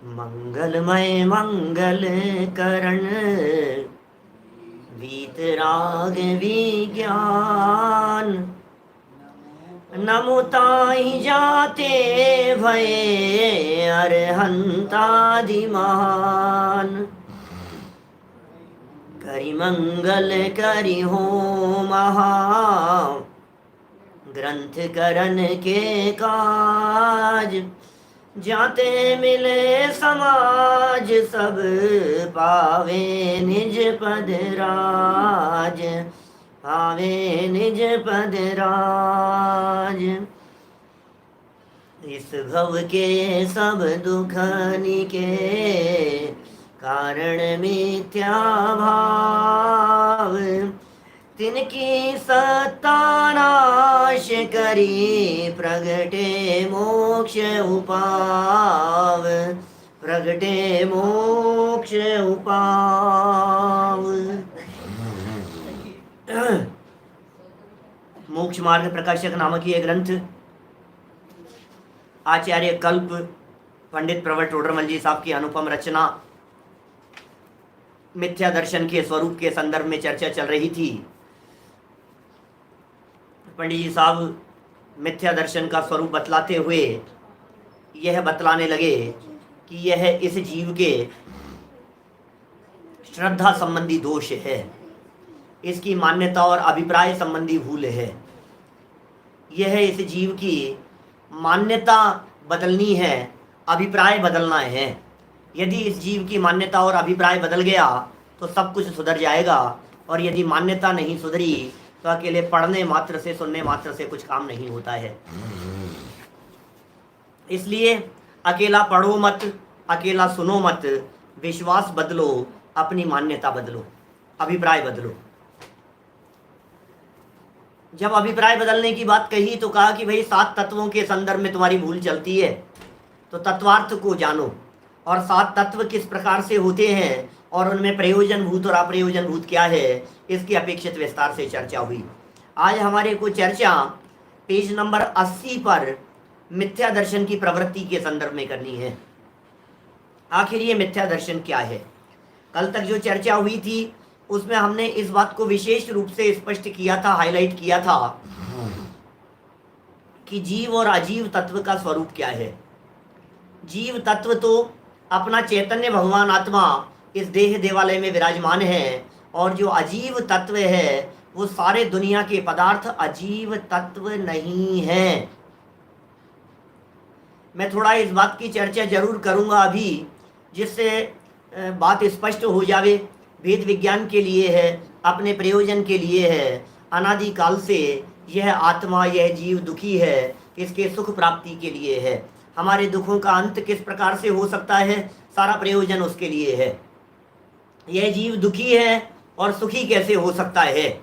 मंगलमय मंगल करण वीतराग विज्ञान। नमुताहि जाते भये अरहंतादि महान। करि मंगल करि हो महा ग्रंथ करन के काज। जाते मिले समाज सब पावे निज पद राज। पावे निज पद राज। इस भव के सब दुखनि के कारण मिथ्या भाव। तिनकी सत्ता नाश करी प्रगटे मोक्ष उपाव। प्रगटे मोक्ष उपाव। मोक्ष मार्ग प्रकाशक नामक ये ग्रंथ आचार्य कल्प पंडित प्रवर टोडरमल जी साहब की अनुपम रचना। मिथ्या दर्शन के स्वरूप के संदर्भ में चर्चा चल रही थी। पंडित जी साहब मिथ्या दर्शन का स्वरूप बतलाते हुए यह बतलाने लगे कि यह इस जीव के श्रद्धा संबंधी दोष है। इसकी मान्यता और अभिप्राय संबंधी भूल है। यह इस जीव की मान्यता बदलनी है, अभिप्राय बदलना है। यदि इस जीव की मान्यता और अभिप्राय बदल गया तो सब कुछ सुधर जाएगा, और यदि मान्यता नहीं सुधरी तो अकेले पढ़ने मात्र से, सुनने मात्र से कुछ काम नहीं होता है। इसलिए अकेला पढ़ो मत, अकेला सुनो मत, विश्वास बदलो, अपनी मान्यता बदलो, अभिप्राय बदलो। जब अभिप्राय बदलने की बात कही तो कहा कि भाई 7 तत्वों के संदर्भ में तुम्हारी भूल चलती है, तो तत्वार्थ को जानो और 7 तत्व किस प्रकार से होते हैं और उनमें प्रयोजन भूत और अप्रयोजन भूत क्या है, इसकी अपेक्षित विस्तार से चर्चा हुई। आज हमारे को चर्चा पेज नंबर 80 पर मिथ्या दर्शन की प्रवृत्ति के संदर्भ में करनी है। आखिर ये मिथ्या दर्शन क्या है? कल तक जो चर्चा हुई थी उसमें हमने इस बात को विशेष रूप से स्पष्ट किया था, हाईलाइट किया था कि जीव और अजीव तत्व का स्वरूप क्या है। जीव तत्व तो अपना चैतन्य भगवान आत्मा इस देह देवालय में विराजमान है, और जो अजीव तत्व है वो सारे दुनिया के पदार्थ अजीव तत्व नहीं है। मैं थोड़ा इस बात की चर्चा जरूर करूंगा अभी, जिससे बात स्पष्ट हो जावे। वेद विज्ञान के लिए है, अपने प्रयोजन के लिए है। अनादि काल से यह आत्मा, यह जीव दुखी है, इसके सुख प्राप्ति के लिए है। हमारे दुखों का अंत किस प्रकार से हो सकता है, सारा प्रयोजन उसके लिए है। यह जीव दुखी है और सुखी कैसे हो सकता है,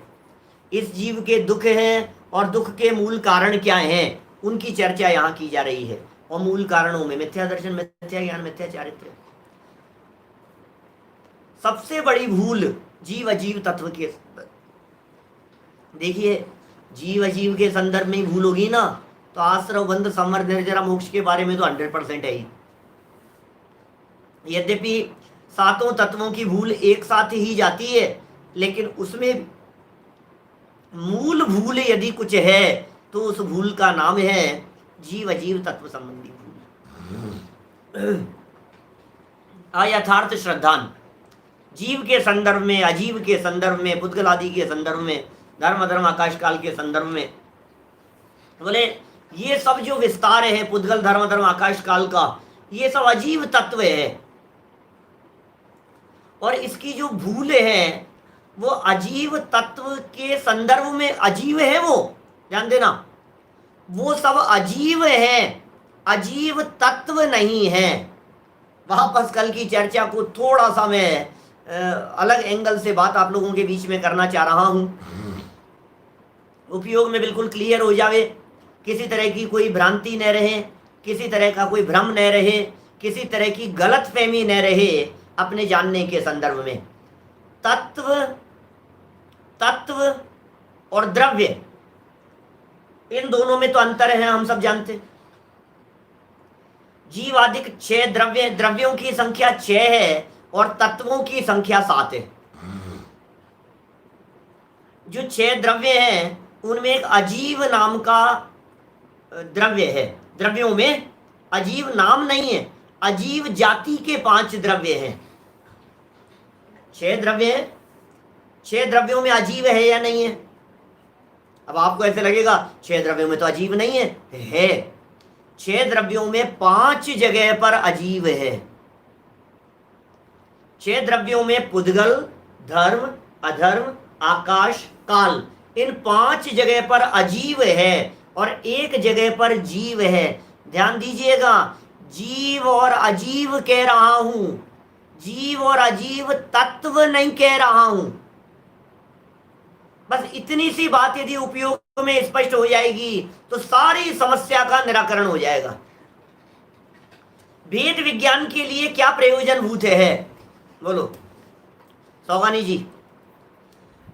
इस जीव के दुख है और दुख के मूल कारण क्या हैं, उनकी चर्चा यहाँ की जा रही है। और मूल कारणों में मिथ्या दर्शन, मिथ्या ज्ञान, मिथ्या चारित्र। सबसे बड़ी भूल जीव अजीव तत्व के, देखिए जीव अजीव के संदर्भ में भूल होगी ना, तो आश्रव बंध संवर निर्जरा मोक्ष के बारे में तो 100% है ही। यद्यपि 7 तत्वों की भूल एक साथ ही जाती है, लेकिन उसमें मूल भूल यदि कुछ है तो उस भूल का नाम है जीव अजीव तत्व संबंधी भूल। अयथार्थ श्रद्धान, जीव के संदर्भ में, अजीव के संदर्भ में, पुद्गल आदि के संदर्भ में, धर्म अधर्म आकाश काल के संदर्भ में, बोले ये सब जो विस्तार है पुद्गल धर्म धर्म आकाश काल का, ये सब अजीव तत्व है। और इसकी जो भूल है वो अजीव तत्व के संदर्भ में अजीव है, वो ध्यान देना, वो सब अजीव है, अजीव तत्व नहीं है। वापस कल की चर्चा को थोड़ा सा मैं अलग एंगल से बात आप लोगों के बीच में करना चाह रहा हूं, उपयोग में बिल्कुल क्लियर हो जावे, किसी तरह की कोई भ्रांति न रहे, किसी तरह का कोई भ्रम न रहे, किसी तरह की गलत फहमी न रहे अपने जानने के संदर्भ में। तत्व, तत्व और द्रव्य, इन दोनों में तो अंतर है, हम सब जानते। जीवादिक 6 द्रव्यों की संख्या 6 है और तत्वों की संख्या 7 है। जो 6 द्रव्य हैं उनमें एक अजीव नाम का द्रव्य है। द्रव्यों में अजीव नाम नहीं है, अजीव जाति के 5 द्रव्य हैं। 6 द्रव्य हैं, 6 द्रव्यों में अजीव है या नहीं है? अब आपको ऐसे लगेगा 6 द्रव्यों में तो अजीब नहीं है। 6 द्रव्यों में 5 जगह पर अजीब है। 6 द्रव्यों में पुद्गल, धर्म, अधर्म, आकाश, काल, इन 5 जगह पर अजीव है और एक जगह पर जीव है। ध्यान दीजिएगा, जीव और अजीव कह रहा हूं, जीव और अजीव तत्व नहीं कह रहा हूं। बस इतनी सी बात यदि उपयोग में स्पष्ट हो जाएगी तो सारी समस्या का निराकरण हो जाएगा। भेद विज्ञान के लिए क्या प्रयोजनभूत है? बोलो सौगानी जी,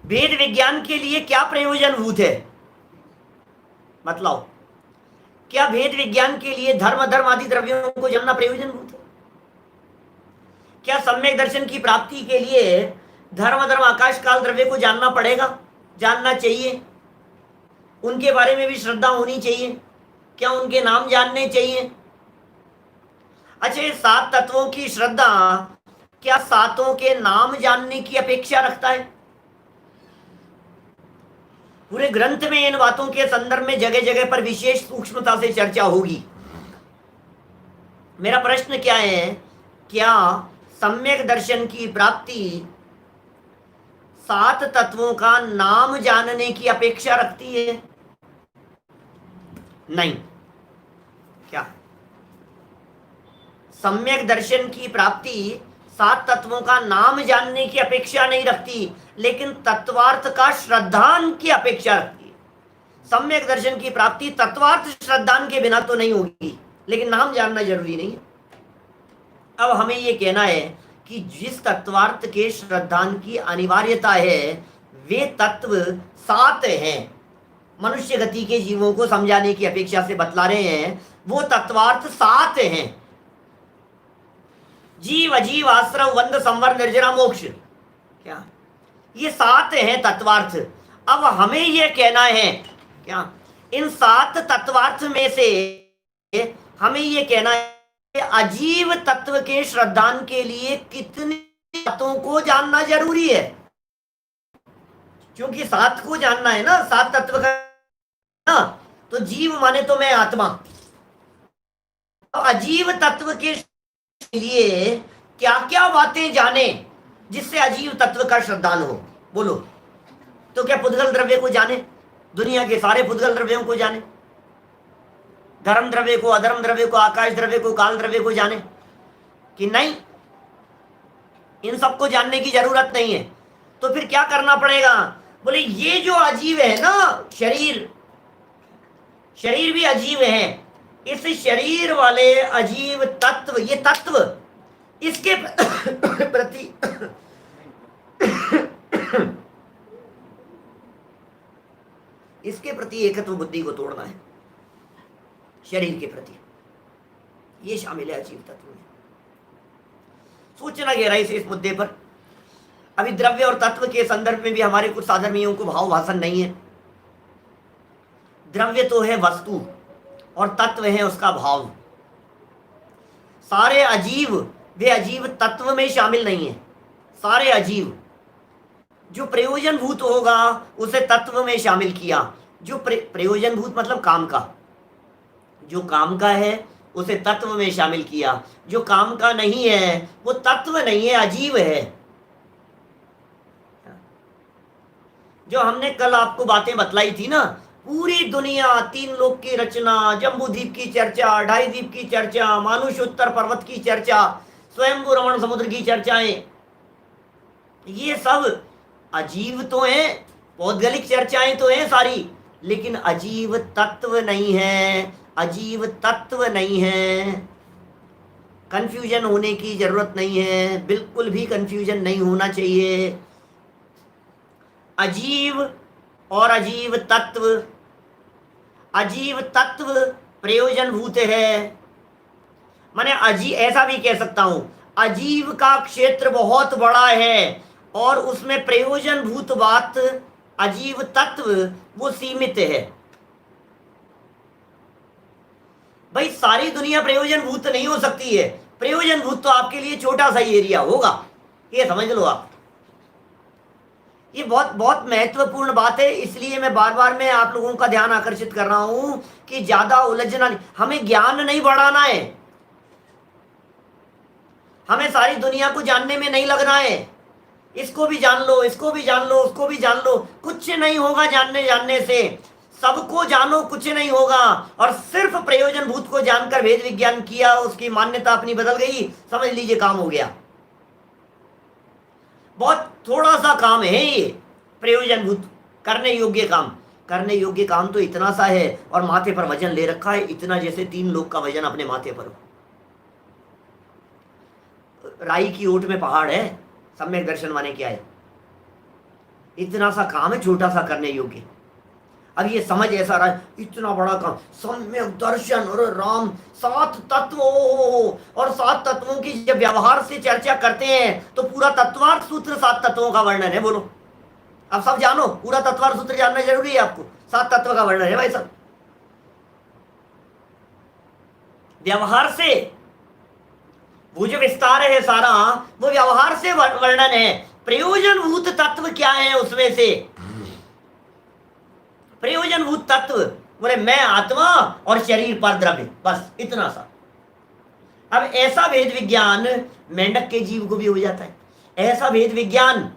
भेद विज्ञान के लिए क्या प्रयोजनभूत है? मतलब क्या भेद विज्ञान के लिए धर्म अधर्म आदि द्रव्यों को जानना प्रयोजनभूत है? क्या सम्यक दर्शन की प्राप्ति के लिए धर्म अधर्म आकाश काल द्रव्य को जानना पड़ेगा, जानना चाहिए? उनके बारे में भी श्रद्धा होनी चाहिए? क्या उनके नाम जानने चाहिए? अच्छा, ये 7 तत्वों की श्रद्धा क्या 7 के नाम जानने की अपेक्षा रखता है? पूरे ग्रंथ में इन बातों के संदर्भ में जगह जगह पर विशेष सूक्ष्मता से चर्चा होगी। मेरा प्रश्न क्या है, क्या सम्यक दर्शन की प्राप्ति 7 तत्वों का नाम जानने की अपेक्षा रखती है? नहीं। क्या सम्यक दर्शन की प्राप्ति 7 तत्वों का नाम जानने की अपेक्षा नहीं रखती, लेकिन तत्वार्थ का श्रद्धान की अपेक्षा रखती है। सम्यक दर्शन की प्राप्ति तत्वार्थ श्रद्धान के बिना तो नहीं होगी, लेकिन नाम जानना जरूरी नहीं है। अब हमें यह कहना है कि जिस तत्वार्थ के श्रद्धान की अनिवार्यता है वे तत्व 7 हैं। मनुष्य गति के जीवों को समझाने की अपेक्षा से बतला रहे हैं, वो तत्वार्थ 7 हैं। जीव अजीव आश्रव वंद संवर निर्जरा मोक्ष, क्या ये 7 हैं तत्वार्थ। अब हमें यह कहना है, क्या इन 7 तत्वार्थ में से हमें यह कहना है अजीव तत्व के श्रद्धान के लिए कितनी बातों को जानना जरूरी है? क्योंकि 7 को जानना है ना, 7 तत्व का ना, तो जीव माने तो मैं आत्मा। अजीव तत्व के लिए क्या क्या बातें जाने जिससे अजीव तत्व का श्रद्धान हो? बोलो तो क्या पुद्गल द्रव्य को जाने, दुनिया के सारे पुद्गल द्रव्यों को जाने, धर्म द्रव्य को, अधर्म द्रव्य को, आकाश द्रव्य को, काल द्रव्य को जाने कि नहीं? इन सबको जानने की जरूरत नहीं है। तो फिर क्या करना पड़ेगा? बोले ये जो अजीव है ना, शरीर भी अजीव है। इस शरीर वाले अजीव तत्व, ये तत्व, इसके प्रति इसके प्रति एकत्व बुद्धि को तोड़ना है। शरीर के प्रति ये शामिल है अजीव तत्व में। सोचना गहराई से इस मुद्दे पर। अभी द्रव्य और तत्व के संदर्भ में भी हमारे कुछ साधर्मियों को भाव भाषण नहीं है। द्रव्य तो है वस्तु और तत्व है उसका भाव। सारे अजीव वे अजीव तत्व में शामिल नहीं है। सारे अजीव जो प्रयोजनभूत होगा उसे तत्व में शामिल किया। जो प्रयोजनभूत मतलब काम का, जो काम का है उसे तत्व में शामिल किया। जो काम का नहीं है वो तत्व नहीं है, अजीव है। जो हमने कल आपको बातें बतलाई थी ना, पूरी दुनिया, 3 लोक की रचना, जम्बूद्वीप की चर्चा, 2.5 द्वीप की चर्चा, मानुष उत्तर पर्वत की चर्चा, स्वयंभू रमण समुद्र की चर्चाएं, ये सब अजीव तो हैं, पौद्गलिक चर्चाएं तो हैं सारी, लेकिन अजीव तत्व नहीं है। अजीव तत्व नहीं है। कंफ्यूजन होने की जरूरत नहीं है, बिल्कुल भी कंफ्यूजन नहीं होना चाहिए। अजीव और अजीव तत्व, अजीव तत्व प्रयोजनभूत है, माने अजीब, ऐसा भी कह सकता हूं, अजीव का क्षेत्र बहुत बड़ा है और उसमें प्रयोजन भूत बात, अजीव तत्व वो सीमित है। भाई सारी दुनिया प्रयोजन भूत नहीं हो सकती है, प्रयोजन भूत तो आपके लिए छोटा सा ही एरिया होगा, ये समझ लो आप। ये बहुत बहुत महत्वपूर्ण बात है, इसलिए मैं बार बार मैं आप लोगों का ध्यान आकर्षित कर रहा हूं कि ज्यादा उलझना नहीं, हमें ज्ञान नहीं बढ़ाना है, हमें सारी दुनिया को जानने में नहीं लगना है। इसको भी जान लो, इसको भी जान लो, उसको भी जान लो, कुछ नहीं होगा जानने से। सबको जानो, कुछ नहीं होगा। और सिर्फ प्रयोजन भूत को जानकर वेद विज्ञान किया, उसकी मान्यता अपनी बदल गई, समझ लीजिए काम हो गया। बहुत थोड़ा सा काम है ये प्रयोजन भूत, करने योग्य काम। करने योग्य काम तो इतना सा है और माथे पर वजन ले रखा है इतना, जैसे 3 लोग का वजन अपने माथे पर हो। राई की ओट में पहाड़ है, सम्यक दर्शन माने क्या है? इतना सा काम है, छोटा सा करने योग्य। अब ये समझ ऐसा रहा, इतना बड़ा काम, सम्यक दर्शन, और राम 7 तत्व, और 7 तत्वों की जब व्यवहार से चर्चा करते हैं तो पूरा तत्वार्थ सूत्र 7 तत्वों का वर्णन है। बोलो, अब सब जानो, पूरा तत्वार्थ सूत्र जानना जरूरी है आपको। 7 तत्व का वर्णन है भाई सब, व्यवहार से। वो जो विस्तार है सारा, वो व्यवहार से वर्णन है। प्रयोजनभूत तत्व क्या है उसमें से? प्रयोजनभूत तत्व बोले मैं आत्मा और शरीर पर द्रव्य, बस इतना सा। अब ऐसा वेद विज्ञान मेंढक के जीव को भी हो जाता है, ऐसा वेद विज्ञान,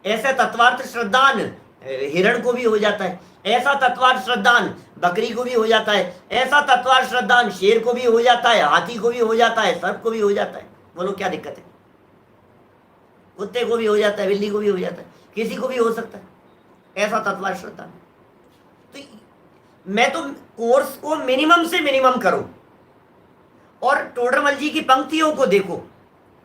ऐसा तत्वार्थ श्रद्धान हिरण को भी हो जाता है, ऐसा तत्वार्थ श्रद्धान बकरी को भी हो जाता है, ऐसा तत्वार्थ श्रद्धान शेर को भी हो जाता है, हाथी को भी हो जाता है, सर्प को भी हो जाता है। बोलो क्या दिक्कत है? कुत्ते को भी हो जाता है, बिल्ली को भी हो जाता है, किसी को भी हो सकता है, ऐसा तत्वार्थ श्रद्धान। तो मैं तो कोर्स को मिनिमम से मिनिमम करूं, और टोडरमल जी की पंक्तियों को देखो,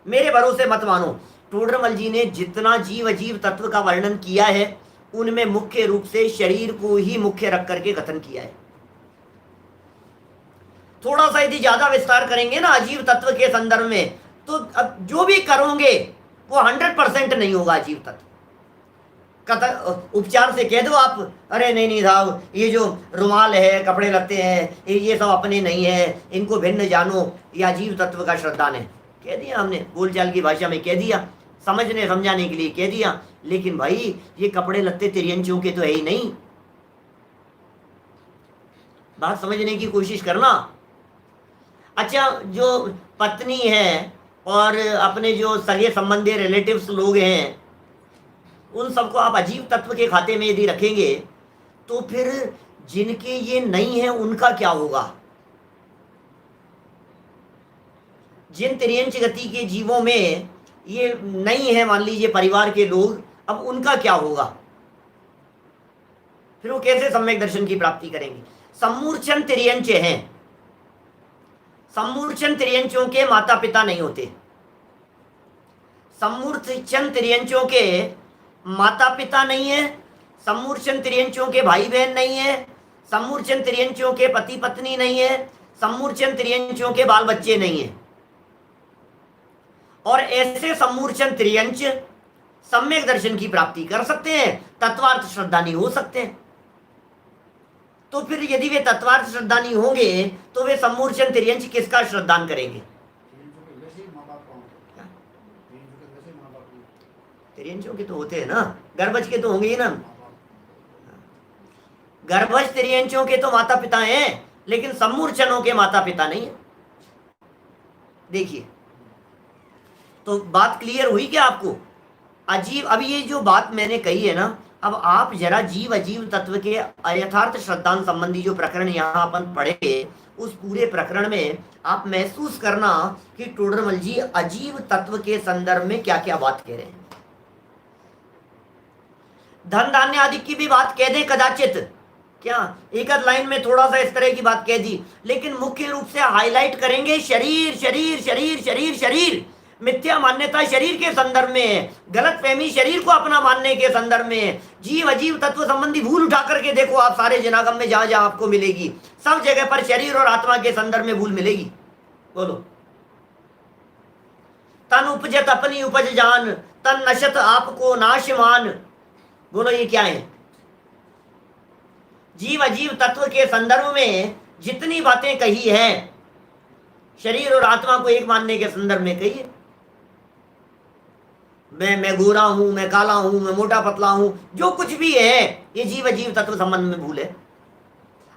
मेरे भरोसे मत मानो। टोडरमल जी ने जितना जीव अजीव तत्व का वर्णन किया है, उनमें मुख्य रूप से शरीर को ही मुख्य रख करके कथन किया है। थोड़ा सा यदि ज्यादा विस्तार करेंगे ना अजीव तत्व के संदर्भ में, तो अब जो भी करोगे वो 100% नहीं होगा अजीव तत्व। उपचार से कह दो आप, अरे नहीं साहब, ये जो रुमाल है, कपड़े लगते हैं, ये सब अपने नहीं है, इनको भिन्न जानो, ये अजीव तत्व का श्रद्धान है। कह दिया हमने, बोलचाल की भाषा में कह दिया, समझने समझाने के लिए कह दिया। लेकिन भाई ये कपड़े लगते तिर्यंचों के तो है ही नहीं। बात समझने की कोशिश करना। अच्छा, जो पत्नी है और अपने जो सगे संबंधी रिलेटिव्स लोग हैं, उन सबको आप अजीब तत्व के खाते में यदि रखेंगे, तो फिर जिनके ये नहीं है उनका क्या होगा? जिन तिर्यंच गति के जीवों में ये नहीं है, मान लीजिए परिवार के लोग, अब उनका क्या होगा? फिर वो कैसे सम्यक दर्शन की प्राप्ति करेंगे? सम्मूर्छन तिर्यंच हैं, सम्मूर्छन तिर्यंचों के माता पिता नहीं होते, सम्मूर्छन तिर्यंचों के माता पिता नहीं है, सम्मूर्छन तिर्यंचों के भाई बहन नहीं है, सम्मूर्छन तिर्यंचों के पति पत्नी नहीं है, सम्मूर्छन तिर्यंचों के बाल बच्चे नहीं है। और ऐसे सम्मूर्छन तिर्यंच सम्यक दर्शन की प्राप्ति कर सकते हैं, तत्वार्थ श्रद्धानी हो सकते हैं। तो फिर यदि वे तत्वार्थ श्रद्धानी होंगे तो वे सम्मूर्छन तिर्यंच किसका श्रद्धान करेंगे? तिर्यंचों के तो होते हैं ना, गर्भज के तो होंगे ही ना। गर्भज तिर्यंचों के तो माता पिता हैं, लेकिन सम्मूर्छनों के माता पिता नहीं है। देखिए, तो बात क्लियर हुई क्या आपको? अजीब, अभी ये जो बात मैंने कही है ना, अब आप जरा जीव अजीव तत्व के अयथार्थ श्रद्धान संबंधी जो प्रकरण यहाँ अपन पढ़े, उस पूरे प्रकरण में आप महसूस करना कि टोडरमल जी अजीव तत्व के संदर्भ में क्या क्या बात कह रहे हैं। धन धान्य आदि की भी बात कह दे कदाचित, क्या एक आध लाइन में थोड़ा सा इस तरह की बात कह दी, लेकिन मुख्य रूप से हाईलाइट करेंगे शरीर शरीर शरीर शरीर शरीर। मिथ्या मान्यता शरीर के संदर्भ में है, गलत फहमी शरीर को अपना मानने के संदर्भ में है। जीव अजीव तत्व संबंधी भूल उठा करके देखो आप, सारे जनागम में जहां जहां आपको मिलेगी, सब जगह पर शरीर और आत्मा के संदर्भ में भूल मिलेगी। बोलो, तन उपजत अपनी उपज जान, तन नशत आपको नाशमान। बोलो ये क्या है? जीव अजीव तत्व के संदर्भ में जितनी बातें कही है, शरीर और आत्मा को एक मानने के संदर्भ में कही है। मैं गोरा हूं, मैं काला हूं, मैं मोटा पतला हूं, जो कुछ भी है ये जीव अजीव तत्व संबंध में भूल है।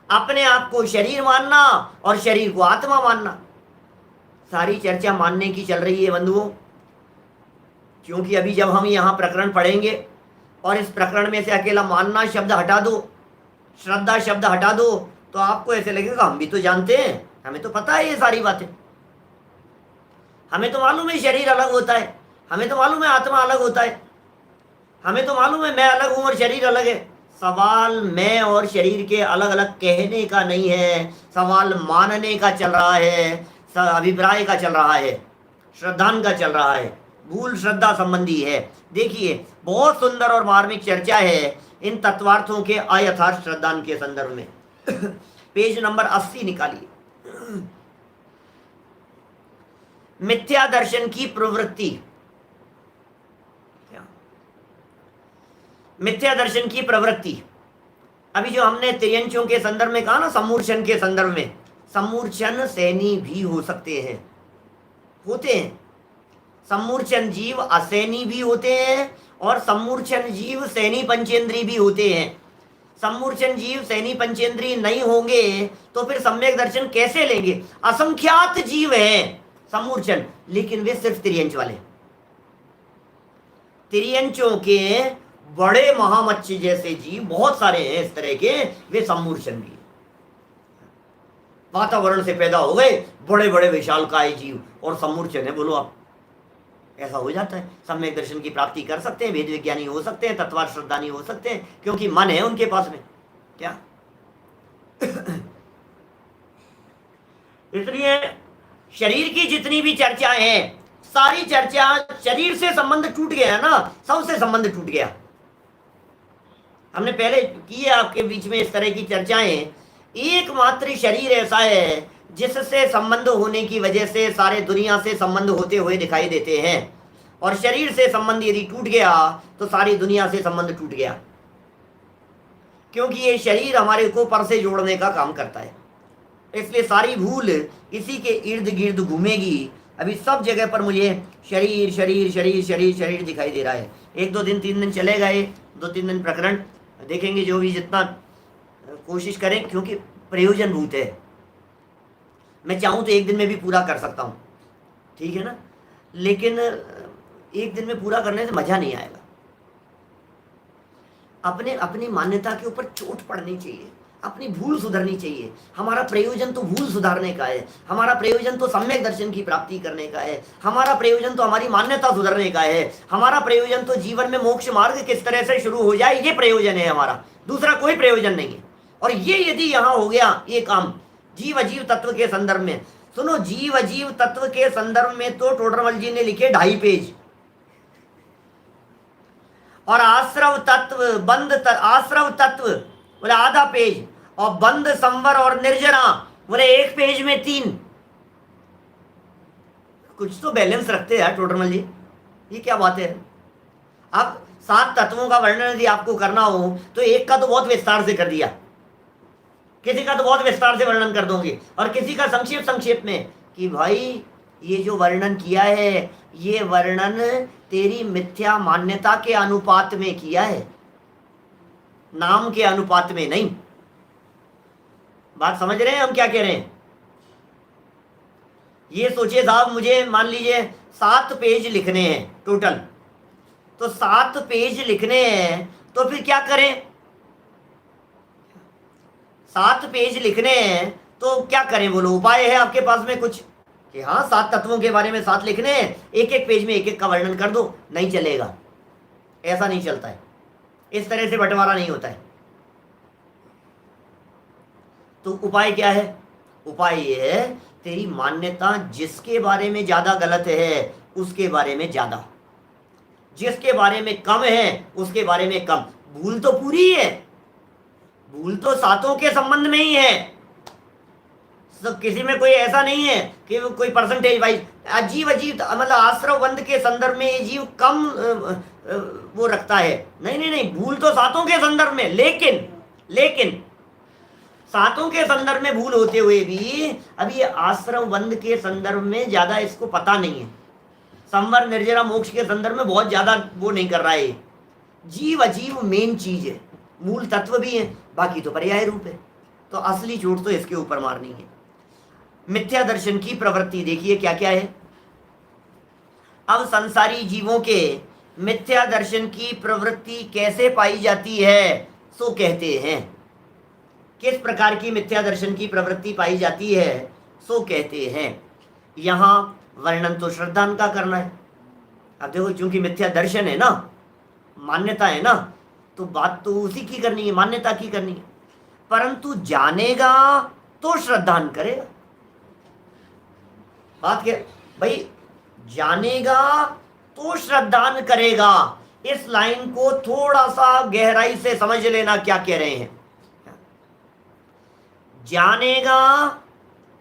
अपने आप को शरीर मानना और शरीर को आत्मा मानना, सारी चर्चा मानने की चल रही है बंधुओं। क्योंकि अभी जब हम यहाँ प्रकरण पढ़ेंगे और इस प्रकरण में से अकेला मानना शब्द हटा दो, श्रद्धा शब्द हटा दो, तो आपको ऐसे लगेगा हम भी तो जानते हैं, हमें तो पता है ये सारी बातें, हमें तो मालूम है शरीर अलग होता है, हमें तो मालूम है आत्मा अलग होता है, हमें तो मालूम है मैं अलग हूं और शरीर अलग है। सवाल मैं और शरीर के अलग अलग कहने का नहीं है, सवाल मानने का चल रहा है, अभिप्राय का चल रहा है, श्रद्धान का चल रहा है, भूल श्रद्धा संबंधी है। देखिए बहुत सुंदर और मार्मिक चर्चा है इन तत्वार्थों के अयथार्थ श्रद्धान के संदर्भ में। पेज नंबर 80 निकालिए। मिथ्या दर्शन की प्रवृत्ति, मिथ्या दर्शन की प्रवृत्ति। अभी जो हमने त्रियंचों के संदर्भ में कहा ना, सम्मूर्छन के संदर्भ में, सम्मूर्छन सैनी भी हो सकते हैं, होते हैं। सम्मूर्छन जीव असैनी भी होते हैं और सम्मूर्छन जीव सैनी पंचेंद्री भी होते हैं। सम्मूर्छन जीव सैनी पंचेंद्री नहीं होंगे तो फिर सम्यक दर्शन कैसे लेंगे? असंख्यात जीव हैं सम्मूर्छन, लेकिन वे सिर्फ त्रियंच वाले। त्रियंचों के बड़े महामच्छी जैसे जीव बहुत सारे हैं इस तरह के, वे सम्मूर्छन भी। वातावरण से पैदा हो गए बड़े बड़े विशालकाय जीव और सम्मूर्छन है। बोलो आप, ऐसा हो जाता है। सम्यक दर्शन की प्राप्ति कर सकते हैं, वेद विज्ञानी हो सकते हैं, तत्वार्थ श्रद्धानी हो सकते हैं, क्योंकि मन है उनके पास में। क्या इसलिए शरीर की जितनी भी चर्चा है, सारी चर्चा शरीर से संबंध टूट गया ना, सबसे संबंध टूट गया। हमने पहले की है आपके बीच में इस तरह की चर्चाएं। एकमात्र शरीर ऐसा है जिससे संबंध होने की वजह से सारे दुनिया से संबंध होते हुए दिखाई देते हैं, और शरीर से संबंध यदि टूट गया तो सारी दुनिया से संबंध टूट गया, क्योंकि ये शरीर हमारे को पर से जोड़ने का काम करता है। इसलिए सारी भूल इसी के इर्द गिर्द घूमेगी। अभी सब जगह पर मुझे शरीर शरीर शरीर शरीर शरीर दिखाई दे रहा है। 1-2 दिन 3 दिन चले गए, 2-3 दिन प्रकरण देखेंगे, जो भी जितना कोशिश करें, क्योंकि प्रयोजन भूत है। मैं चाहूँ तो 1 दिन में भी पूरा कर सकता हूँ, ठीक है ना, लेकिन 1 दिन में पूरा करने से मजा नहीं आएगा। अपनी मान्यता के ऊपर चोट पड़नी चाहिए, अपनी भूल सुधरनी चाहिए। हमारा प्रयोजन तो भूल सुधारने का है, हमारा प्रयोजन तो सम्यक दर्शन की प्राप्ति करने का है, हमारा प्रयोजन तो हमारी मान्यता सुधरने का है, हमारा प्रयोजन तो जीवन में मोक्ष मार्ग किस तरह से शुरू हो जाए, ये प्रयोजन है हमारा, दूसरा कोई प्रयोजन नहीं है। और ये यदि यहाँ हो गया ये काम जीव अजीव तत्व के संदर्भ में, सुनो, जीव अजीव तत्व के संदर्भ में तो टोडरमल जी ने लिखे 2.5 पेज, और आश्रव तत्व आश्रव तत्व बोले आधा पेज, और बंद संवर और निर्जरा बोले 1 पेज में 3। कुछ तो बैलेंस रखते हैं टोडरमल जी, ये क्या बात है। अब 7 तत्वों का वर्णन यदि आपको करना हो तो एक का तो बहुत विस्तार से कर दिया, किसी का तो बहुत विस्तार से वर्णन कर दोगे, और किसी का संक्षेप में कि भाई ये जो वर्णन किया है ये वर्णन तेरी मिथ्या मान्यता के अनुपात में किया है, नाम के अनुपात में नहीं। बात समझ रहे हैं हम क्या कह रहे हैं? ये सोचिए साहब, मुझे मान लीजिए 7 पेज लिखने हैं टोटल, तो 7 पेज लिखने हैं तो फिर क्या करें? 7 पेज लिखने हैं तो क्या करें? बोलो, उपाय है आपके पास में कुछ कि हाँ 7 तत्वों के बारे में 7 लिखने हैं, 1-1 पेज में 1-1 का वर्णन कर दो? नहीं चलेगा, ऐसा नहीं चलता है, इस तरह से बंटवारा नहीं होता है। तो उपाय क्या है? उपाय ये है, तेरी मान्यता जिसके बारे में ज्यादा गलत है उसके बारे में ज्यादा, जिसके बारे में कम है उसके बारे में कम। भूल तो पूरी है, भूल तो 7 के संबंध में ही है, तो किसी में कोई ऐसा नहीं है कि वो कोई परसेंटेज वाइज अजीब अजीब, मतलब आश्रव बंध के संदर्भ में ये जीव कम वो रखता है। नहीं नहीं नहीं, भूल तो सातों के संदर्भ में, लेकिन लेकिन सातों के संदर्भ में भूल होते हुए भी अभी ये आश्रम बंध के संदर्भ में ज्यादा इसको पता नहीं है। संवर निर्जरा मोक्ष के संदर्भ में बहुत ज्यादा वो नहीं कर रहा है। जीव अजीव मेन चीज है, मूल तत्व भी है, बाकी तो पर्याय रूप है। तो असली चोट तो इसके ऊपर मारनी है। मिथ्या दर्शन की प्रवृत्ति देखिए क्या क्या है। अब संसारी जीवों के मिथ्या दर्शन की प्रवृत्ति कैसे पाई जाती है, सो कहते हैं। किस प्रकार की मिथ्या दर्शन की प्रवृत्ति पाई जाती है, सो कहते हैं। यहां वर्णन तो श्रद्धान का करना है। अब देखो, चूंकि मिथ्या दर्शन है ना, मान्यता है ना, तो बात तो उसी की करनी है, मान्यता की करनी है। परंतु जानेगा तो श्रद्धान करेगा। बात क्या भाई, जानेगा तो श्रद्धान करेगा। इस लाइन को थोड़ा सा गहराई से समझ लेना क्या कह रहे हैं। जानेगा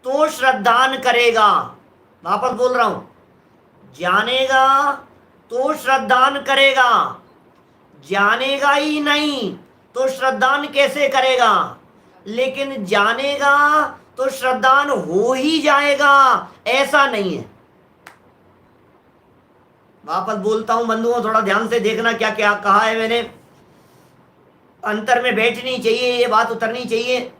तो श्रद्धान करेगा, वापस बोल रहा हूं, जानेगा तो श्रद्धान करेगा। जानेगा ही नहीं तो श्रद्धान कैसे करेगा? लेकिन जानेगा तो श्रद्धान हो ही जाएगा, ऐसा नहीं है। वापस बोलता हूं बंधुओं, थोड़ा ध्यान से देखना क्या क्या कहा है मैंने। अंतर में बैठनी चाहिए, ये बात उतरनी चाहिए।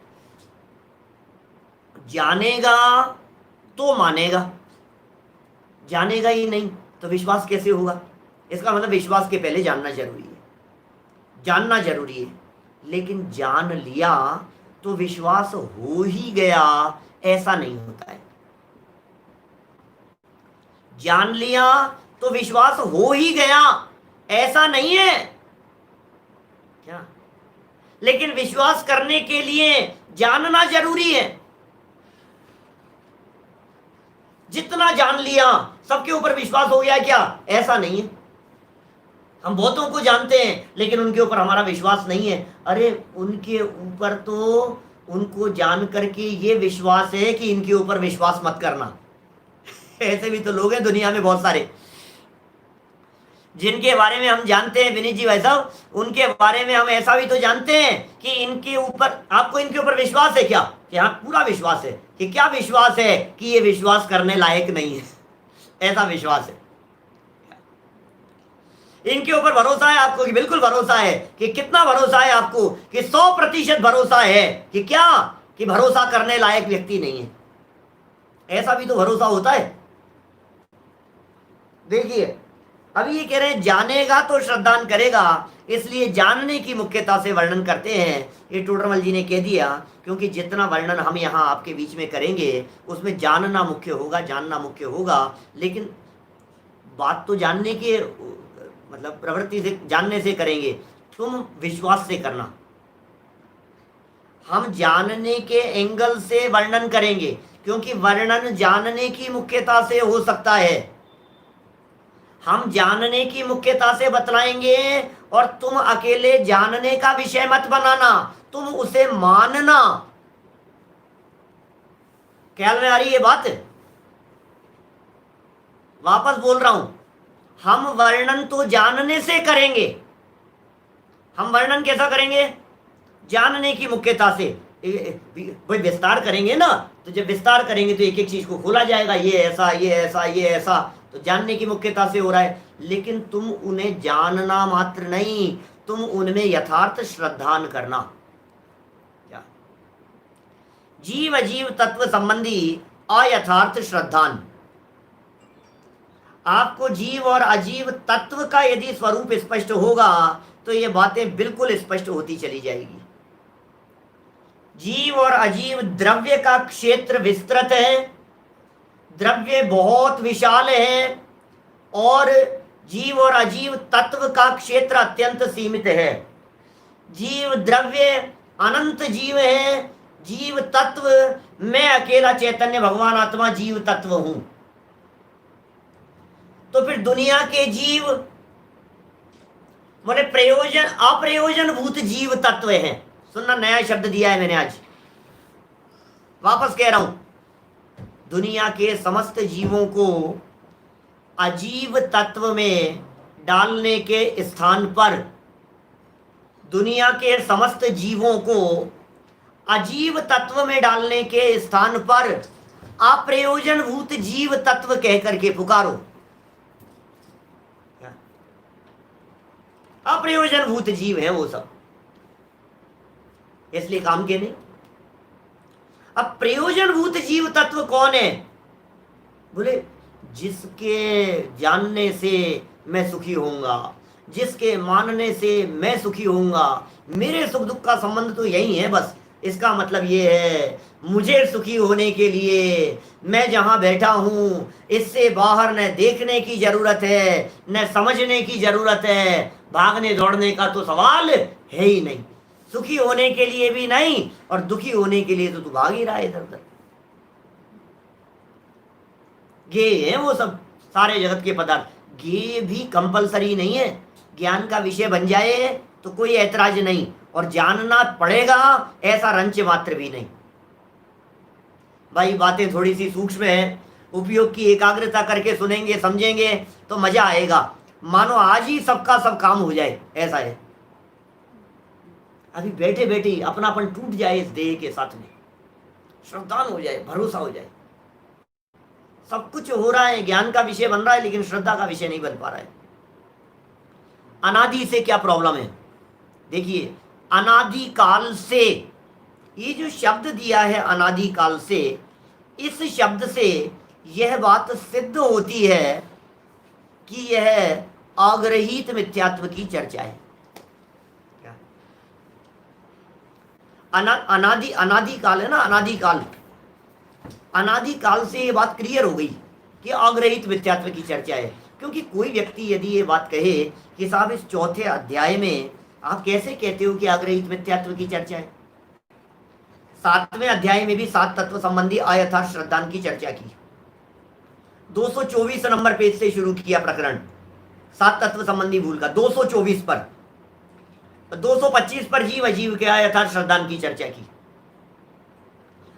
जानेगा तो मानेगा, जानेगा ही नहीं तो विश्वास कैसे होगा? इसका मतलब विश्वास के पहले जानना जरूरी है, जानना जरूरी है। लेकिन जान लिया तो विश्वास हो ही गया, ऐसा नहीं होता है। जान लिया तो विश्वास हो ही गया, ऐसा नहीं है क्या? लेकिन विश्वास करने के लिए जानना जरूरी है। जितना जान लिया सबके ऊपर विश्वास हो गया क्या? ऐसा नहीं है। हम बहुतों को जानते हैं लेकिन उनके ऊपर हमारा विश्वास नहीं है। अरे उनके ऊपर तो उनको जान करके ये विश्वास है कि इनके ऊपर विश्वास मत करना। ऐसे भी तो लोग हैं दुनिया में बहुत सारे, जिनके बारे में हम जानते हैं विनीत जी भाई साहब, उनके बारे में हम ऐसा भी तो जानते हैं कि इनके ऊपर, आपको इनके ऊपर विश्वास है क्या? कि हाँ, पूरा विश्वास है। कि क्या विश्वास है? कि ये विश्वास करने लायक नहीं है, ऐसा विश्वास है। इनके ऊपर भरोसा है आपको कि बिल्कुल भरोसा है। कि कितना भरोसा है आपको? कि 100% भरोसा है। कि क्या? कि भरोसा करने लायक व्यक्ति नहीं है, ऐसा भी तो भरोसा होता है। देखिए, अभी ये कह रहे हैं जानेगा तो श्रद्धान करेगा, इसलिए जानने की मुख्यता से वर्णन करते हैं। ये टोडरमल जी ने कह दिया, क्योंकि जितना वर्णन हम यहाँ आपके बीच में करेंगे उसमें जानना मुख्य होगा, जानना मुख्य होगा। लेकिन बात तो जानने की, मतलब प्रवृत्ति से, जानने से करेंगे, तुम विश्वास से करना। हम जानने के एंगल से वर्णन करेंगे, क्योंकि वर्णन जानने की मुख्यता से हो सकता है। हम जानने की मुख्यता से बतलाएंगे और तुम अकेले जानने का विषय मत बनाना, तुम उसे मानना। ख्याल में आ रही है बात? वापस बोल रहा हूं, हम वर्णन तो जानने से करेंगे। हम वर्णन कैसा करेंगे? जानने की मुख्यता से। भाई विस्तार करेंगे ना, तो जब विस्तार करेंगे तो एक एक चीज को खोला जाएगा, ये ऐसा, ये ऐसा, ये ऐसा, तो जानने की मुख्यता से हो रहा है। लेकिन तुम उन्हें जानना मात्र नहीं, तुम उनमें यथार्थ श्रद्धान करना। क्या? जीव अजीव तत्व संबंधी अयथार्थ श्रद्धान। आपको जीव और अजीव तत्व का यदि स्वरूप स्पष्ट होगा तो ये बातें बिल्कुल स्पष्ट होती चली जाएगी। जीव और अजीव द्रव्य का क्षेत्र विस्तृत है, द्रव्य बहुत विशाल है, और जीव और अजीव तत्व का क्षेत्र अत्यंत सीमित है। जीव द्रव्य अनंत जीव है, जीव तत्व मैं अकेला चैतन्य भगवान आत्मा जीव तत्व हूं। तो फिर दुनिया के जीव बोले प्रयोजन अप्रयोजन भूत जीव तत्व हैं। सुनना, नया शब्द दिया है मैंने आज, वापस कह रहा हूं। दुनिया के समस्त जीवों को अजीव तत्व में डालने के स्थान पर, दुनिया के समस्त जीवों को अजीव तत्व में डालने के स्थान पर अप्रयोजनभूत जीव तत्व कह करके पुकारो। अप्रयोजनभूत जीव है वो सब, इसलिए काम के नहीं। अब प्रयोजनभूत जीव तत्व कौन है? बोले जिसके जानने से मैं सुखी होऊंगा, जिसके मानने से मैं सुखी होऊंगा। मेरे सुख दुख का संबंध तो यही है बस। इसका मतलब ये है, मुझे सुखी होने के लिए मैं जहां बैठा हूं, इससे बाहर न देखने की जरूरत है, न समझने की जरूरत है। भागने दौड़ने का तो सवाल है ही नहीं। सुखी होने के लिए भी नहीं और दुखी होने के लिए तो तू भाग ही रहा है इधर उधर। ये है वो सब सारे जगत के पदार्थ। ये भी कंपलसरी नहीं है, ज्ञान का विषय बन जाए तो कोई ऐतराज नहीं, और जानना पड़ेगा ऐसा रंच मात्र भी नहीं। भाई बातें थोड़ी सी सूक्ष्म है, उपयोग की एकाग्रता करके सुनेंगे समझेंगे तो मजा आएगा। मानो आज ही सबका सब काम हो जाए ऐसा है। अभी बैठे बैठे अपनापन टूट जाए इस देह के साथ में, श्रद्धान हो जाए, भरोसा हो जाए। सब कुछ हो रहा है, ज्ञान का विषय बन रहा है, लेकिन श्रद्धा का विषय नहीं बन पा रहा है। अनादि से क्या प्रॉब्लम है? देखिए, अनादि काल से, ये जो शब्द दिया है अनादि काल से, इस शब्द से यह बात सिद्ध होती है कि यह अग्रहीत मिथ्यात्व की चर्चा है। अनादि अनादि काल है ना, अनादि काल, अनादि काल से ये बात क्लियर हो गई कि अग्रहीत मिथ्यात्व की चर्चा है। क्योंकि कोई व्यक्ति यदि ये बात कहे कि साहब इस चौथे अध्याय में आप कैसे कहते हो कि अग्रहीत मिथ्यात्व की चर्चा है? 7वें अध्याय में भी 7 तत्व संबंधी अयथार्थ श्रद्धान की चर्चा की। 224 नंबर पेज से शुरू किया प्रकरण 7 तत्व संबंधी भूल का, 224 पर, 225 पर जीव अजीव के अयथार्थ श्रद्धान की चर्चा की।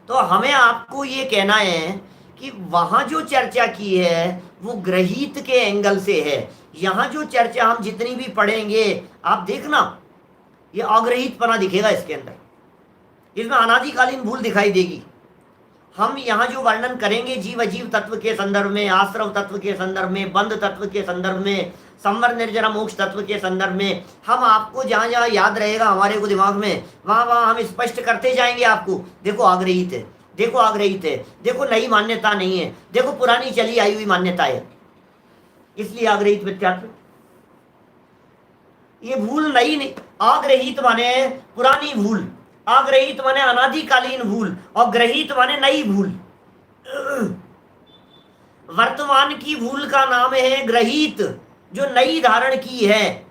तो हमें आपको ये कहना है कि वहां जो चर्चा की है वो ग्रहित के एंगल से है। यहां जो चर्चा हम जितनी भी पढ़ेंगे, आप देखना ये अग्रहितपना दिखेगा इसके अंदर, इसमें अनादिकालीन भूल दिखाई देगी। हम यहाँ जो वर्णन करेंगे जीव अजीव तत्व के संदर्भ में, आश्रव तत्व के संदर्भ में, बंध तत्व के संदर्भ में, संवर निर्जरा मोक्ष तत्व के संदर्भ में, हम आपको जहाँ जहाँ याद रहेगा हमारे को दिमाग में, वहाँ वहाँ हम स्पष्ट करते जाएंगे आपको। देखो आग्रहित है, देखो आग्रहित है, देखो नई मान्यता नहीं है, देखो पुरानी चली आई हुई मान्यता है, इसलिए आग्रहित मिथ्यात्व। ये भूल नहीं, आग्रहित माने पुरानी भूल, अग्रहित माने अनादिकालीन भूल, और ग्रहित माने नई भूल। वर्तमान की भूल का नाम है ग्रहित, जो नई धारण की है,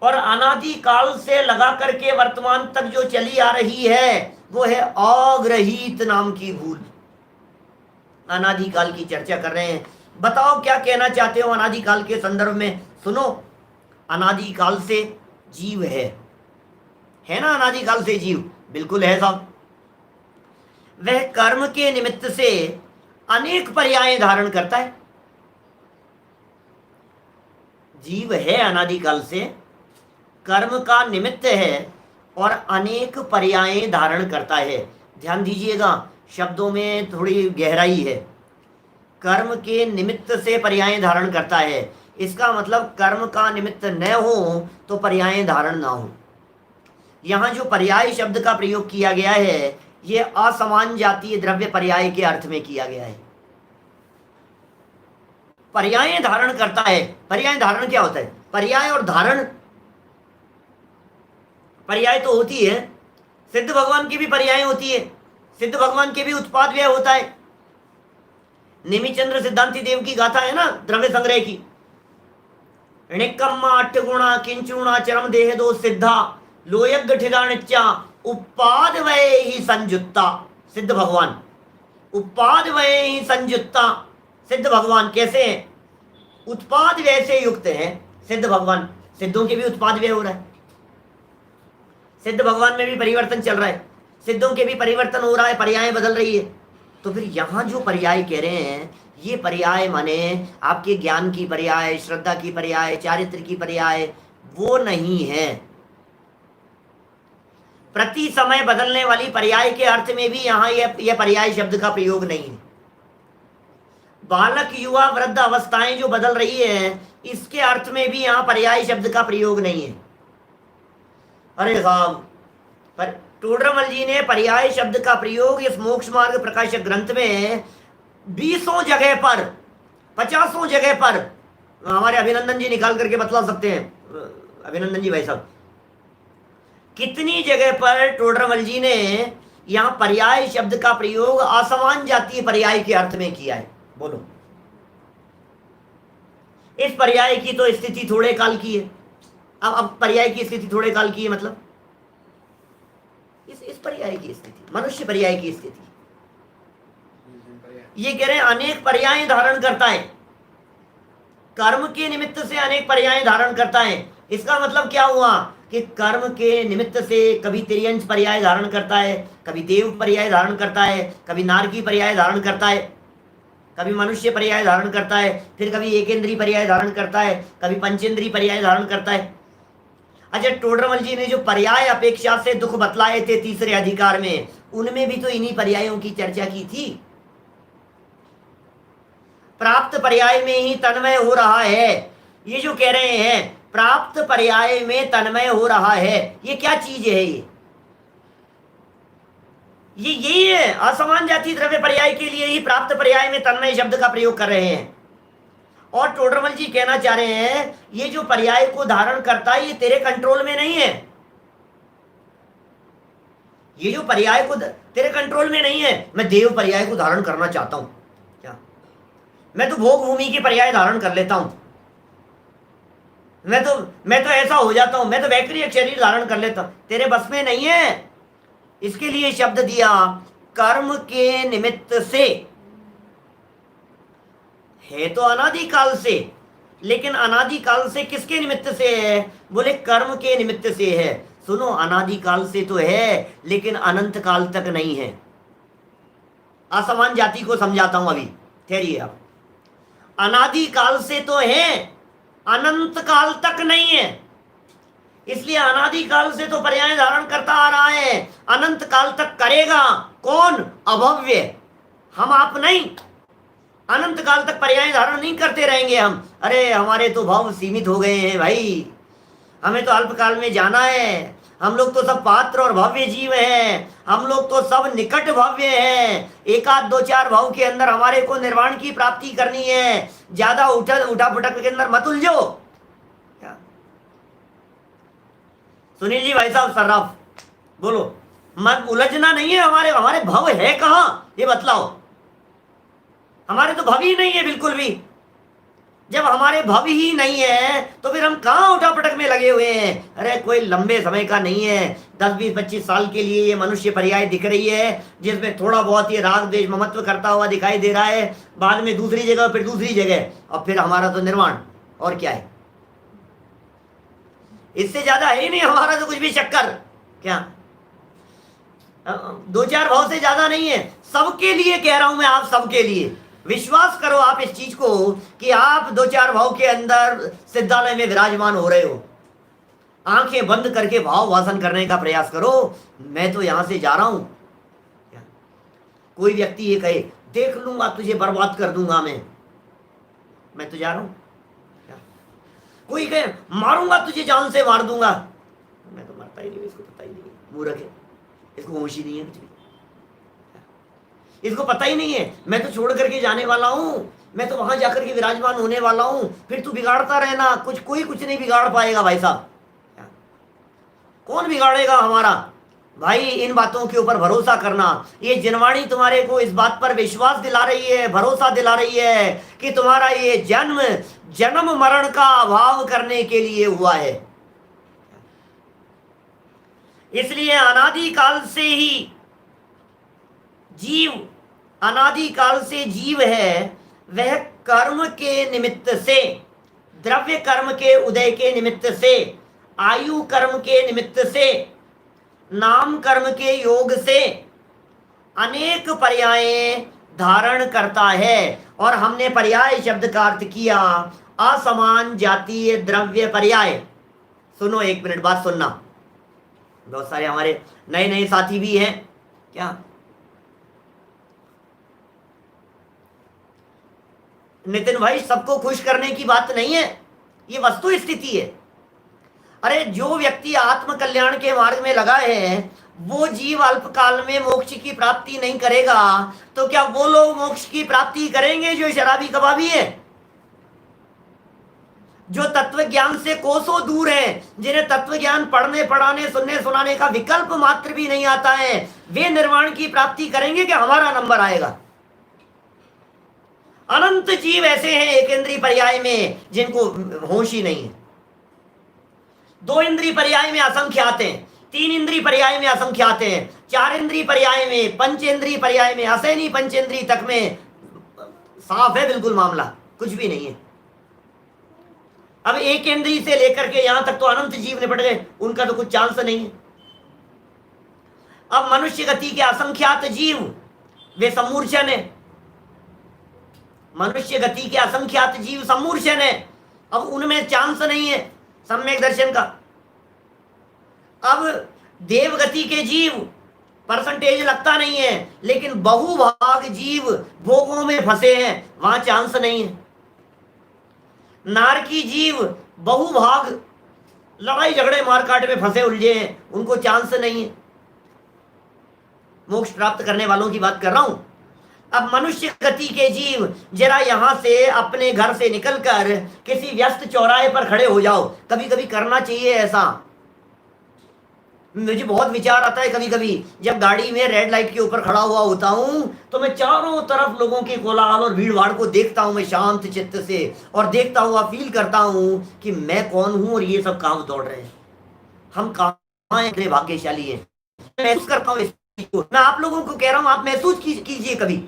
और अनादिकाल से लगा करके वर्तमान तक जो चली आ रही है वो है अग्रहित नाम की भूल। अनादिकाल की चर्चा कर रहे हैं। बताओ क्या कहना चाहते हो अनादिकाल के संदर्भ में? सुनो, अनादिकाल से जीव है ना, अनादिकाल से जीव बिल्कुल है साहब। वह कर्म के निमित्त से अनेक पर्याय धारण करता है। जीव है अनादिकाल से, कर्म का निमित्त है और अनेक पर्याय धारण करता है। ध्यान दीजिएगा, शब्दों में थोड़ी गहराई है। कर्म के निमित्त से पर्याय धारण करता है, इसका मतलब कर्म का निमित्त न हो तो पर्याय धारण ना हो। यहाँ जो पर्याय शब्द का प्रयोग किया गया है ये असमान जातीय द्रव्य पर्याय के अर्थ में किया गया है। पर्याय धारण करता है। पर्याय धारण क्या होता है? पर्याय और धारण, पर्याय तो होती है, सिद्ध भगवान की भी पर्याय होती है, सिद्ध भगवान के भी उत्पाद व्यय होता है। निमिचंद्र सिद्धांति देव की गाथा है ना द्रव्य संग्रह की, णिकम्मा अट्ठगुणा किंचुणा चरम देह दो सिद्धा लोयज्ञ ठिदानिच्या उपाद वय ही संयुक्ता। सिद्ध भगवान उपाद वय ही संयुक्ता। सिद्ध भगवान कैसे हैं? उत्पाद व्यय से युक्त हैं सिद्ध भगवान। सिद्धों के भी उत्पाद व्यय हो रहा है, सिद्ध भगवान में भी परिवर्तन चल रहा है, सिद्धों के भी परिवर्तन हो रहा है, पर्याय बदल रही है। तो फिर यहाँ जो पर्याय कह रहे हैं, ये पर्याय माने आपके ज्ञान की पर्याय, श्रद्धा की पर्याय, चारित्र की पर्याय, वो नहीं है। प्रति समय बदलने वाली पर्याय के अर्थ में भी यहाँ यह पर्याय शब्द का प्रयोग नहीं है। बालक युवा वृद्ध अवस्थाएं जो बदल रही है, इसके अर्थ में भी यहाँ पर्याय शब्द का प्रयोग नहीं है। अरे साहब, पर टोडरमल जी ने पर्याय शब्द का प्रयोग इस मोक्ष मार्ग प्रकाशक ग्रंथ में 20 जगह पर, 50 जगह पर, हमारे अभिनंदन जी निकाल करके बतला सकते हैं, अभिनंदन जी भाई साहब, कितनी जगह पर टोडरमल जी ने यहाँ पर्याय शब्द का प्रयोग असमान जातीय पर्याय के अर्थ में किया है। बोलो, इस पर्याय की तो स्थिति थोड़े काल की है। अब पर्याय की स्थिति थोड़े काल की है, मतलब इस पर्याय की स्थिति, मनुष्य पर्याय की स्थिति, ये कह रहे हैं अनेक पर्याय धारण करता है, कर्म के निमित्त से अनेक पर्याय धारण करता है। इसका मतलब क्या हुआ कि कर्म के निमित्त से कभी तिर्यंश पर्याय धारण करता है, कभी देव पर्याय धारण करता है, कभी नारकी पर्याय धारण करता है, कभी मनुष्य पर्याय धारण करता है, फिर कभी एकेंद्रीय पर्याय धारण करता है, कभी पंचेंद्रीय पर्याय धारण करता है। अच्छा, टोडरमल जी ने जो पर्याय अपेक्षा से दुख बतलाए थे तीसरे अधिकार में, उनमें भी तो इन्हीं पर्यायों की चर्चा की थी। प्राप्त पर्याय में ही तन्मय हो रहा है, ये जो कह रहे हैं प्राप्त पर्याय में तन्मय हो रहा है, ये क्या चीज है? ये यही है, असमान जाति द्रव्य पर्याय के लिए ही प्राप्त पर्याय में तन्मय शब्द का प्रयोग कर रहे हैं। और टोडरमल जी कहना चाह रहे हैं ये जो पर्याय को धारण करता है, ये तेरे कंट्रोल में नहीं है। ये जो पर्याय को तेरे कंट्रोल में नहीं है। मैं देव पर्याय को धारण करना चाहता हूं, क्या मैं तो भोग भूमि की पर्याय धारण कर लेता हूं, मैं तो ऐसा हो जाता हूं, मैं तो वैक्रिय शरीर धारण कर लेता हूं। तेरे बस में नहीं है। इसके लिए शब्द दिया कर्म के निमित्त से, है तो अनादिकाल से, लेकिन अनादिकाल से किसके निमित्त से है? बोले कर्म के निमित्त से है। सुनो, अनादिकाल से तो है, लेकिन अनंत काल तक नहीं है। असमान जाति को समझाता हूं अभी, ठहरिए आप। अनादिकाल से तो है, अनंत काल तक नहीं है। इसलिए अनादिकाल से तो पर्याय धारण करता आ रहा है, अनंत काल तक करेगा कौन? अभव्य, हम आप नहीं। अनंत काल तक पर्याय धारण नहीं करते रहेंगे हम। अरे हमारे तो भाव सीमित हो गए हैं भाई, हमें तो अल्पकाल में जाना है। हम लोग तो सब पात्र और भव्य जीव हैं, हम लोग तो सब निकट भव्य हैं। एक आध दो चार भाव के अंदर हमारे को निर्वाण की प्राप्ति करनी है। ज्यादा उठा पुटक के अंदर मत उलझो। सुनील जी भाई साहब सर्राफ बोलो, मत उलझना नहीं है। हमारे भव है कहां, ये बतलाओ। हमारे तो भव ही नहीं है बिल्कुल भी। जब हमारे भव ही नहीं है तो फिर हम कहां उठापटक में लगे हुए हैं? अरे कोई लंबे समय का नहीं है, 10 20 25 साल के लिए ये मनुष्य पर्याय दिख रही है, जिसमें थोड़ा बहुत ये राग द्वेष ममत्व करता हुआ दिखाई दे रहा है। बाद में दूसरी जगह, फिर दूसरी जगह, और फिर हमारा तो निर्वाण। और क्या है? इससे ज्यादा है ही नहीं हमारा तो कुछ भी चक्कर। क्या 2-4 भाव से ज्यादा नहीं है। सबके लिए कह रहा हूं मैं, आप सबके लिए। विश्वास करो आप इस चीज को कि आप 2-4 भाव के अंदर सिद्धालय में विराजमान हो रहे हो। आंखें बंद करके भाव वासन करने का प्रयास करो। मैं तो यहां से जा रहा हूं। कोई व्यक्ति ये कहे देख लूंगा तुझे, बर्बाद कर दूंगा मैं तो जा रहा हूं। कोई कहे मारूंगा तुझे, जान से मार दूंगा, मैं तो मरता ही नहीं, इसको पता ही नहीं है। मूर्ख है, इसको होश ही नहीं है कुछ भी, इसको पता ही नहीं है मैं तो छोड़ करके जाने वाला हूं, मैं तो वहां जाकर के विराजमान होने वाला हूं। फिर तू बिगाड़ता रहना, कोई कुछ नहीं बिगाड़ पाएगा भाई साहब। कौन बिगाड़ेगा हमारा? भाई इन बातों के ऊपर भरोसा करना। ये जिनवाणी तुम्हारे को इस बात पर विश्वास दिला रही है, भरोसा दिला रही है कि तुम्हारा ये जन्म मरण का अभाव करने के लिए हुआ है। इसलिए अनादिकाल से ही जीव, अनादिकाल से जीव है, वह कर्म के निमित्त से, द्रव्य कर्म के उदय के निमित्त से, आयु कर्म के निमित्त से, नाम कर्म के योग से अनेक पर्याय धारण करता है। और हमने पर्याय शब्द का अर्थ किया असमान जातीय द्रव्य पर्याय। सुनो, एक मिनट बात सुनना, बहुत सारे हमारे नए नए साथी भी हैं क्या। नितिन भाई, सबको खुश करने की बात नहीं है, ये वस्तु स्थिति है। अरे जो व्यक्ति आत्म कल्याण के मार्ग में लगा है वो जीव अल्पकाल में मोक्ष की प्राप्ति नहीं करेगा, तो क्या वो लोग मोक्ष की प्राप्ति करेंगे जो शराबी कबाबी है, जो तत्व ज्ञान से कोसों दूर हैं, जिन्हें तत्व ज्ञान पढ़ने पढ़ाने सुनने सुनाने का विकल्प मात्र भी नहीं आता है, वे निर्वाण की प्राप्ति करेंगे कि हमारा नंबर आएगा। अनंत जीव ऐसे हैं एक इंद्रिय पर्याय में जिनको होश ही नहीं है, दो इंद्रिय पर्याय में असंख्यात हैं, तीन इंद्रिय पर्याय में असंख्यात हैं, चार इंद्रिय पर्याय में, पंचेंद्रिय पर्याय में, असैनी पंचेंद्रिय तक में साफ है बिल्कुल मामला, कुछ भी नहीं है। अब एक इंद्रिय से लेकर के यहां तक तो अनंत जीव निपट गए, उनका तो कुछ चांस नहीं है। अब मनुष्य गति के असंख्यात जीव वे सम्मूर्छन है, मनुष्य गति के असंख्यात जीव सम्मूर्छन है, अब उनमें चांस नहीं है सम्यक दर्शन का। अब देवगति के जीव परसेंटेज लगता नहीं है, लेकिन बहुभाग जीव भोगों में फंसे हैं, वहां चांस नहीं है। नारकी जीव बहुभाग लड़ाई झगड़े मारकाट में फंसे उलझे हैं, उनको चांस नहीं है। मोक्ष प्राप्त करने वालों की बात कर रहा हूं। अब मनुष्य गति के जीव जरा यहां से अपने घर से निकलकर किसी व्यस्त चौराहे पर खड़े हो जाओ, कभी कभी करना चाहिए ऐसा। मुझे बहुत विचार आता है कभी कभी, जब गाड़ी में रेड लाइट के ऊपर खड़ा हुआ होता हूं तो मैं चारों तरफ लोगों के कोलाहल और भीड़ भाड़ को देखता हूं, मैं शांत चित्त से, और देखता हुआ फील करता हूं कि मैं कौन हूं और ये सब काम दौड़ रहे हैं, हम कहां इतने भाग्यशाली हैं। महसूस करता हूं इस चीज को, मैं आप लोगों को कह रहा हूं, आप महसूस कीजिए कभी।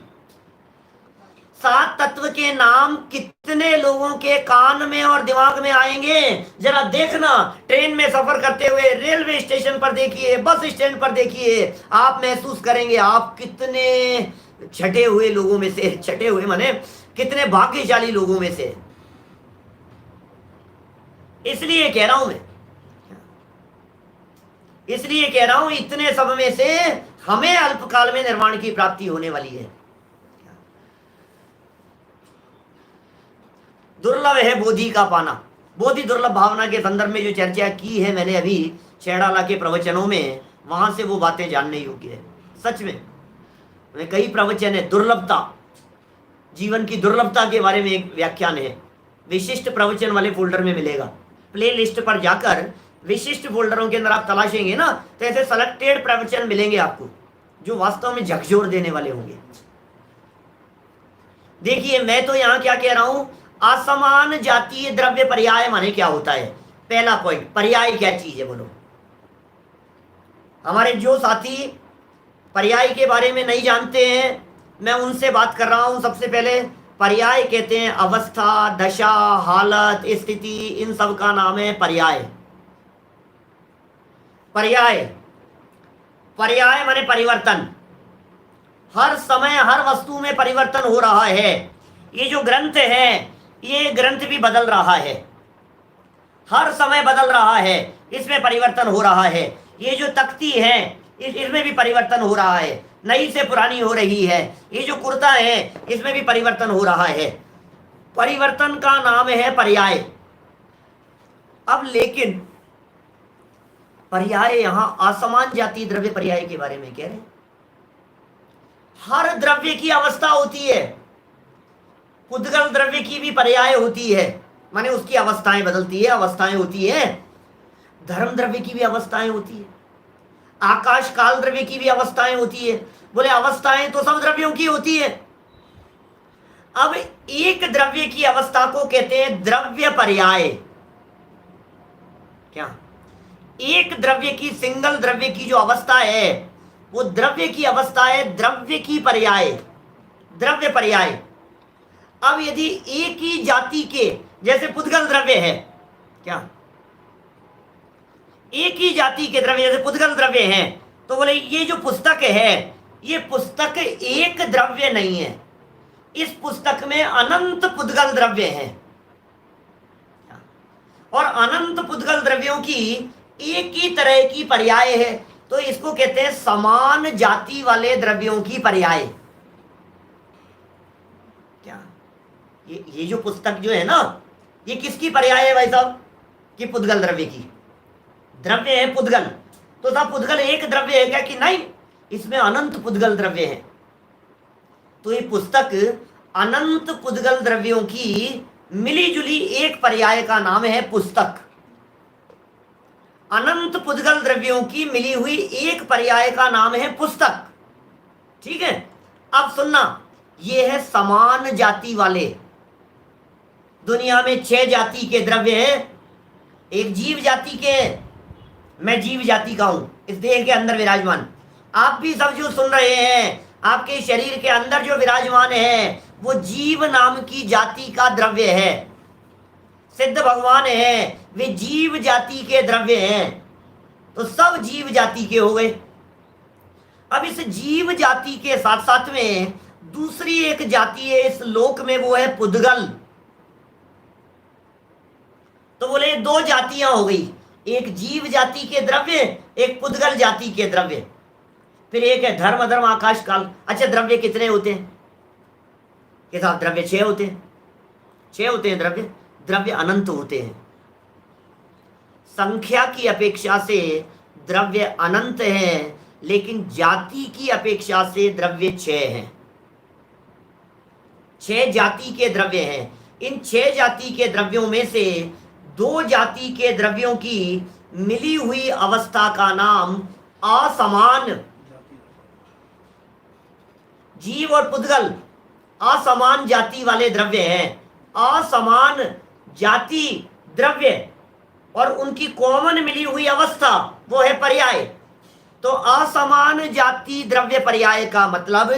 सात तत्व के नाम कितने लोगों के कान में और दिमाग में आएंगे, जरा देखना। ट्रेन में सफर करते हुए, रेलवे स्टेशन पर देखिए, बस स्टैंड पर देखिए, आप महसूस करेंगे आप कितने छटे हुए लोगों में से, छटे हुए माने कितने भाग्यशाली लोगों में से। इसलिए कह रहा हूं मैं, इसलिए कह रहा हूं इतने सब में से हमें अल्पकाल में निर्वाण की प्राप्ति होने वाली है। दुर्लभ है बोधि का पाना। बोधि दुर्लभ भावना के संदर्भ में जो चर्चा की है मैंने अभी छेड़ाला के प्रवचनों में, वहां से वो बातें जानने योग्य है। सच में कई प्रवचन है, दुर्लभता, जीवन की दुर्लभता के बारे में एक व्याख्यान है, विशिष्ट प्रवचन वाले फोल्डर में मिलेगा। प्ले लिस्ट पर जाकर विशिष्ट फोल्डरों के अंदर आप तलाशेंगे ना, तो ऐसे सेलेक्टेड प्रवचन मिलेंगे आपको जो वास्तव में झकझोर देने वाले होंगे। देखिए, मैं तो यहां क्या कह रहा हूं, असमान जातीय द्रव्य पर्याय माने क्या होता है। पहला पॉइंट, पर्याय क्या चीज है बोलो। हमारे जो साथी पर्याय के बारे में नहीं जानते हैं, मैं उनसे बात कर रहा हूं। सबसे पहले पर्याय कहते हैं अवस्था, दशा, हालत, स्थिति, इन सब का नाम है पर्याय। पर्याय, पर्याय माने परिवर्तन। हर समय हर वस्तु में परिवर्तन हो रहा है। ये जो ग्रंथ है, ये ग्रंथ भी बदल रहा है, हर समय बदल रहा है, इसमें परिवर्तन हो रहा है। ये जो तख्ती है, इसमें भी परिवर्तन हो रहा है, नई से पुरानी हो रही है। ये जो कुर्ता है, इसमें भी परिवर्तन हो रहा है। परिवर्तन का नाम है पर्याय। अब लेकिन पर्याय यहां असमान जातीय द्रव्य पर्याय के बारे में कह रहे हैं। हर द्रव्य की अवस्था होती है, पुद्गल द्रव्य की भी पर्याय होती है, माने उसकी अवस्थाएं बदलती है, अवस्थाएं होती है। धर्म द्रव्य की भी अवस्थाएं होती है, आकाश काल द्रव्य की भी अवस्थाएं होती है। बोले अवस्थाएं तो सब द्रव्यों की होती है। अब एक द्रव्य की अवस्था को कहते हैं द्रव्य पर्याय। क्या? एक द्रव्य की, सिंगल द्रव्य की जो अवस्था है, वो द्रव्य की अवस्था है, द्रव्य की पर्याय, द्रव्य पर्याय। अब यदि एक ही जाति के, जैसे पुद्गल द्रव्य है, क्या एक ही जाति के द्रव्य जैसे पुद्गल द्रव्य हैं, तो बोले ये जो पुस्तक है, ये पुस्तक एक द्रव्य नहीं है, इस पुस्तक में अनंत पुद्गल द्रव्य हैं, और अनंत पुद्गल द्रव्यों की एक ही तरह की पर्याय है, तो इसको कहते हैं समान जाति वाले द्रव्यों की पर्याय। क्या ये जो पुस्तक जो है ना, ये किसकी पर्याय है भाई साहब? कि पुद्गल द्रव्य की। द्रव्य है पुद्गल, तो साहब पुद्गल एक द्रव्य है क्या? कि नहीं, इसमें अनंत पुद्गल द्रव्य है। तो ये पुस्तक अनंत पुद्गल द्रव्यों की मिली जुली एक पर्याय का नाम है पुस्तक। अनंत पुद्गल द्रव्यों की मिली हुई एक पर्याय का नाम है पुस्तक। ठीक है, अब सुनना, ये है समान जाति वाले। दुनिया में 6 जाति के द्रव्य हैं। एक जीव जाति के, मैं जीव जाति का हूं, इस देह के अंदर विराजमान। आप भी सब जो सुन रहे हैं, आपके शरीर के अंदर जो विराजमान है वो जीव नाम की जाति का द्रव्य है। सिद्ध भगवान है, वे जीव जाति के द्रव्य हैं, तो सब जीव जाति के हो गए। अब इस जीव जाति के साथ साथ में दूसरी एक जाति है इस लोक में, वो है पुद्गल। तो बोले 2 जातियां हो गई, एक जीव जाति के द्रव्य, एक पुद्गल जाति के द्रव्य। फिर एक है धर्म अधर्म आकाश काल। अच्छा, द्रव्य कितने होते हैं? के साथ द्रव्य 6 होते हैं। 6 होते हैं द्रव्य। द्रव्य अनंत होते हैं। संख्या की अपेक्षा से द्रव्य अनंत हैं, लेकिन जाति की अपेक्षा से द्रव्य 6 हैं। 6 जाति के द्रव्य हैं। इन 6 जाति के द्रव्यों में से 2 जाति के द्रव्यों की मिली हुई अवस्था का नाम असमान। जीव और पुद्गल असमान जाति वाले द्रव्य हैं। असमान जाति द्रव्य और उनकी कॉमन मिली हुई अवस्था वो है पर्याय। तो असमान जाति द्रव्य पर्याय का मतलब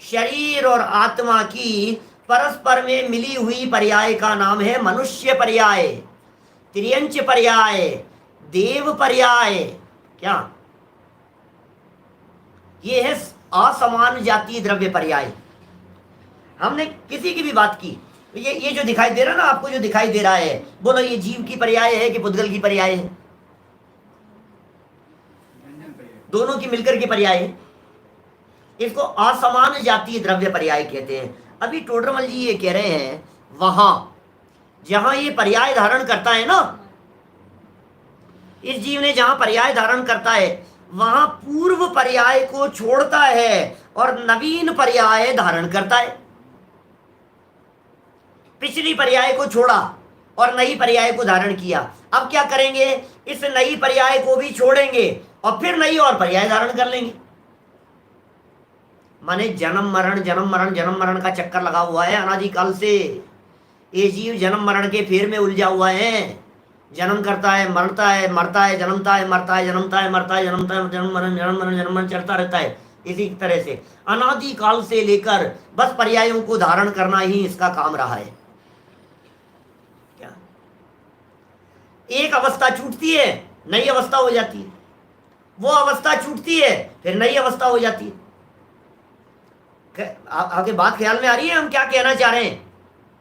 शरीर और आत्मा की परस्पर में मिली हुई पर्याय का नाम है मनुष्य पर्याय, त्रियंच पर्याय, देव पर्याय। क्या ये है असमान जाति द्रव्य पर्याय? हमने किसी की भी बात की, ये जो दिखाई दे रहा है ना आपको, जो दिखाई दे रहा है, बोलो ये जीव की पर्याय है कि पुद्गल की पर्याय है? दोनों की मिलकर के पर्याय है। इसको असमान जाति द्रव्य पर्याय कहते हैं। अभी टोडरमल जी ये कह रहे हैं, वहां जहां ये पर्याय धारण करता है ना, इस जीव ने जहां पर्याय धारण करता है, वहां पूर्व पर्याय को छोड़ता है और नवीन पर्याय धारण करता है। पिछली पर्याय को छोड़ा और नई पर्याय को धारण किया। अब क्या करेंगे? इस नई पर्याय को भी छोड़ेंगे और फिर नई और पर्याय धारण कर लेंगे। माने जन्म मरण जन्म मरण जन्म मरण का चक्कर लगा हुआ है अनादिकाल से। ये जीव जन्म मरण के फेर में उलझा हुआ है। जन्म करता है, मरता है, मरता है, जन्मता है, मरता है, जन्मता है, मरता है, जन्मता है, जन्म मरण चलता रहता है। इसी तरह से अनादिकाल से लेकर बस पर्यायों को धारण करना ही इसका काम रहा है। क्या एक अवस्था छूटती है, नई अवस्था हो जाती है, वो अवस्था छूटती है, फिर नई अवस्था हो जाती है। आगे बात ख्याल में आ रही है हम क्या कहना चाह रहे हैं?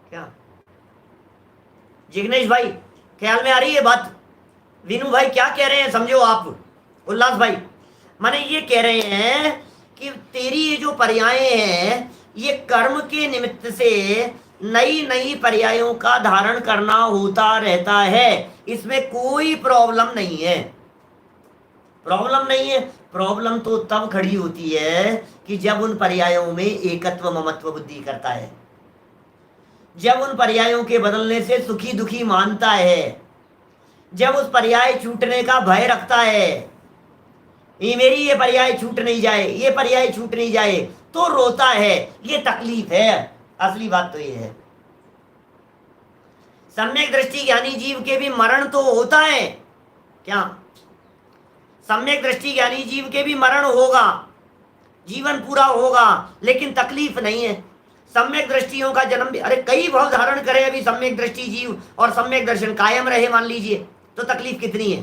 क्या जिग्नेश भाई ख्याल में आ रही है बात? विनू भाई क्या कह रहे हैं समझो आप? उल्लास भाई माने ये कह रहे हैं कि तेरी ये जो पर्यायें हैं, ये कर्म के निमित्त से नई नई पर्यायों का धारण करना होता रहता है। इसमें कोई प्रॉब्लम नहीं है। प्रॉब्लम नहीं है। प्रॉब्लम तो तब खड़ी होती है कि जब उन पर्यायों में एकत्व ममत्व बुद्धि करता है, जब उन पर्यायों के बदलने से सुखी दुखी मानता है, जब उस पर्याय छूटने का भय रखता है, ये मेरी ये पर्याय छूट नहीं जाए, ये पर्याय छूट नहीं जाए, तो रोता है। ये तकलीफ है। असली बात तो ये है। सम्यक दृष्टि ज्ञानी जीव के भी मरण तो होता है। क्या सम्यक दृष्टि ज्ञानी जीव के भी मरण होगा, जीवन पूरा होगा, लेकिन तकलीफ नहीं है। सम्यक दृष्टियों का जन्म भी, अरे कई भाव धारण करे अभी सम्यक दृष्टि जीव और सम्यक दर्शन कायम रहे मान लीजिए, तो तकलीफ कितनी है?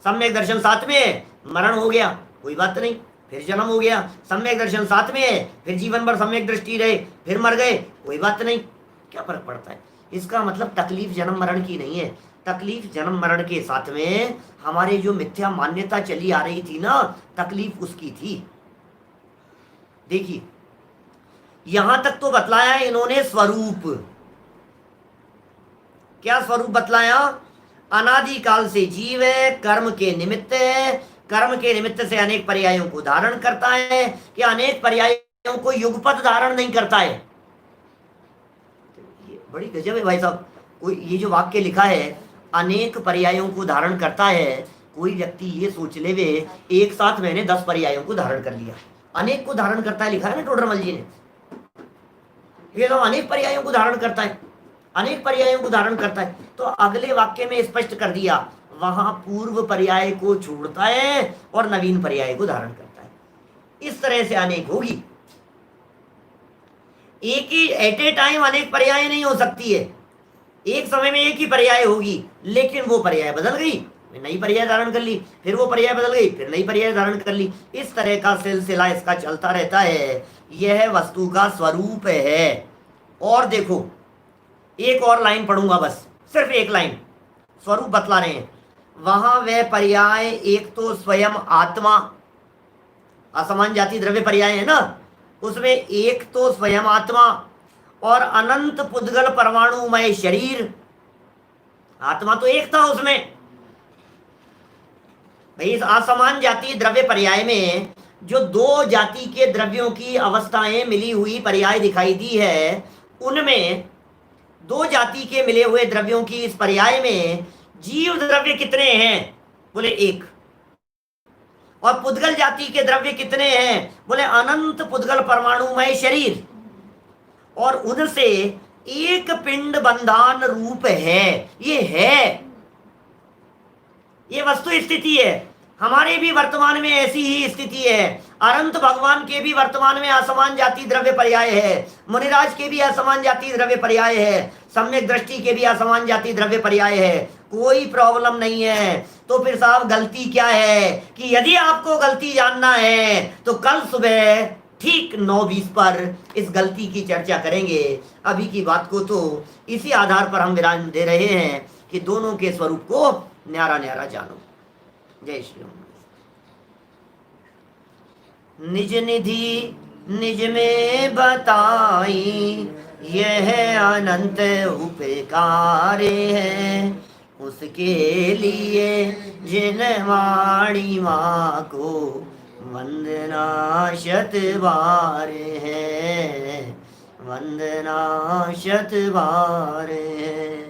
सम्यक दर्शन साथ में, मरण हो गया, कोई बात नहीं, फिर जन्म हो गया, सम्यक दर्शन साथ में है, फिर जीवन भर सम्यक दृष्टि रहे, फिर मर गए, कोई बात नहीं, क्या फर्क पड़ता है। इसका मतलब तकलीफ जन्म मरण की नहीं है। तकलीफ जन्म मरण के साथ में हमारे जो मिथ्या मान्यता चली आ रही थी ना, तकलीफ उसकी थी। देखिए यहां तक तो बतलाया इन्होंने स्वरूप। क्या स्वरूप बतलाया? अनादिकाल से जीव है, कर्म के निमित्त है, कर्म के निमित्त से अनेक पर्यायों को धारण करता है, कि अनेक पर्यायों को युगपत धारण नहीं करता है। ये बड़ी गजब है भाई साहब। कोई ये जो वाक्य लिखा है, अनेक पर्यायों को धारण करता है, कोई व्यक्ति ये सोच ले वे एक साथ मैंने 10 पर्यायों को धारण कर लिया। अनेक को धारण करता है लिखा है ना टोडरमल जी ने, ये तो अनेक पर्यायों को धारण करता है, अनेक पर्यायों को धारण करता है। तो अगले वाक्य में स्पष्ट कर दिया, वहां पूर्व पर्याय को छोड़ता है और नवीन पर्याय को धारण करता है। इस तरह से अनेक होगी, एक ही एट ए टाइम अनेक पर्याय नहीं हो सकती है। एक समय में एक ही पर्याय होगी, लेकिन वो पर्याय बदल गई, नई पर्याय धारण कर ली, फिर वो पर्याय बदल गई, फिर नई पर्याय धारण कर ली। इस तरह का सिलसिला इसका चलता रहता है। यह वस्तु का स्वरूप है। और देखो एक और लाइन पढ़ूंगा, बस सिर्फ एक लाइन, स्वरूप बतला रहे हैं। वहां वह पर्याय एक तो स्वयं आत्मा, असमान जाति द्रव्य पर्याय है ना, उसमें एक तो स्वयं आत्मा और अनंत पुद्गल परमाणुमय शरीर। आत्मा तो एक था उसमें भाई। इस असमान जाति द्रव्य पर्याय में जो दो जाति के द्रव्यों की अवस्थाएं मिली हुई पर्याय दिखाई दी है, उनमें दो जाति के मिले हुए द्रव्यों की इस पर्याय में जीव द्रव्य कितने हैं? बोले एक। और पुद्गल जाति के द्रव्य कितने हैं? बोले अनंत पुद्गल परमाणुमय शरीर। और उनसे एक पिंड बंधान रूप है। ये है, ये वस्तु स्थिति है। हमारे भी वर्तमान में ऐसी ही स्थिति है। अनंत भगवान के भी वर्तमान में असमान जाति द्रव्य पर्याय है, मुनिराज के भी असमान जाति द्रव्य पर्याय है, सम्यक दृष्टि के भी असमान जाति द्रव्य पर्याय है। कोई प्रॉब्लम नहीं है। तो फिर साहब गलती क्या है? कि यदि आपको गलती जानना है तो कल सुबह ठीक 9:20 पर इस गलती की चर्चा करेंगे। अभी की बात को तो इसी आधार पर हम विराम दे रहे हैं कि दोनों के स्वरूप को न्यारा न्यारा जानो। जय श्री राम। निज निधि निज में बताई, यह अनंत उपकार है। उसके लिए जिन वाणी माँ को वंदना शत बार है, वंदना शत बार है।